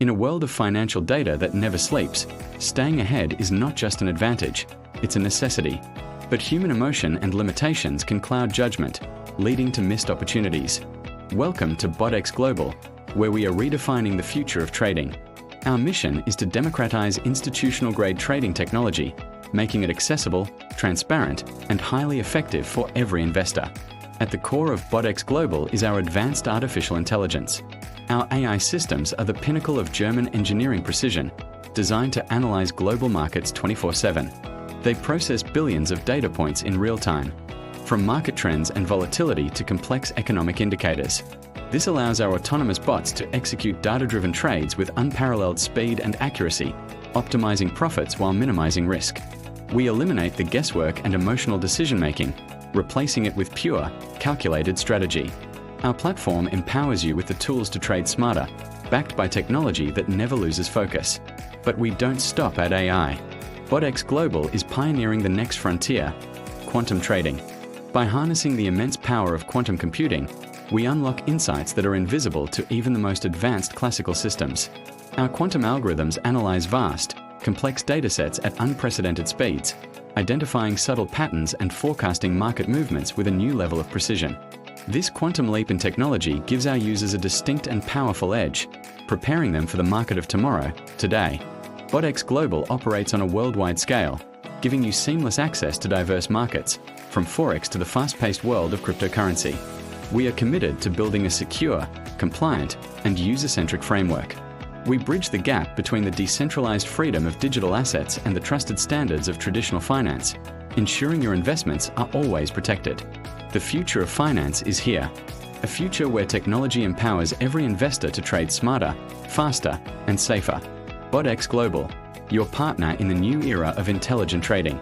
In a world of financial data that never sleeps, staying ahead is not just an advantage, it's a necessity. But human emotion and limitations can cloud judgment, leading to missed opportunities. Welcome to BotX Global, where we are redefining the future of trading. Our mission is to democratize institutional-grade trading technology, making it accessible, transparent, and highly effective for every investor. At the core of BotX Global is our advanced artificial intelligence. Our AI systems are the pinnacle of German engineering precision, designed to analyze global markets 24/7. They process billions of data points in real time, from market trends and volatility to complex economic indicators. This allows our autonomous bots to execute data-driven trades with unparalleled speed and accuracy, optimizing profits while minimizing risk. We eliminate the guesswork and emotional decision-making, replacing it with pure, calculated strategy. Our platform empowers you with the tools to trade smarter, backed by technology that never loses focus. But we don't stop at AI. BotX Global is pioneering the next frontier, quantum trading. By harnessing the immense power of quantum computing, we unlock insights that are invisible to even the most advanced classical systems. Our quantum algorithms analyze vast, complex datasets at unprecedented speeds, identifying subtle patterns and forecasting market movements with a new level of precision. This quantum leap in technology gives our users a distinct and powerful edge, preparing them for the market of tomorrow, today. BotX Global operates on a worldwide scale, giving you seamless access to diverse markets, from forex to the fast-paced world of cryptocurrency. We are committed to building a secure, compliant, and user-centric framework. We bridge the gap between the decentralized freedom of digital assets and the trusted standards of traditional finance, ensuring your investments are always protected. The future of finance is here, a future where technology empowers every investor to trade smarter, faster, and safer. BotX Global, your partner in the new era of intelligent trading.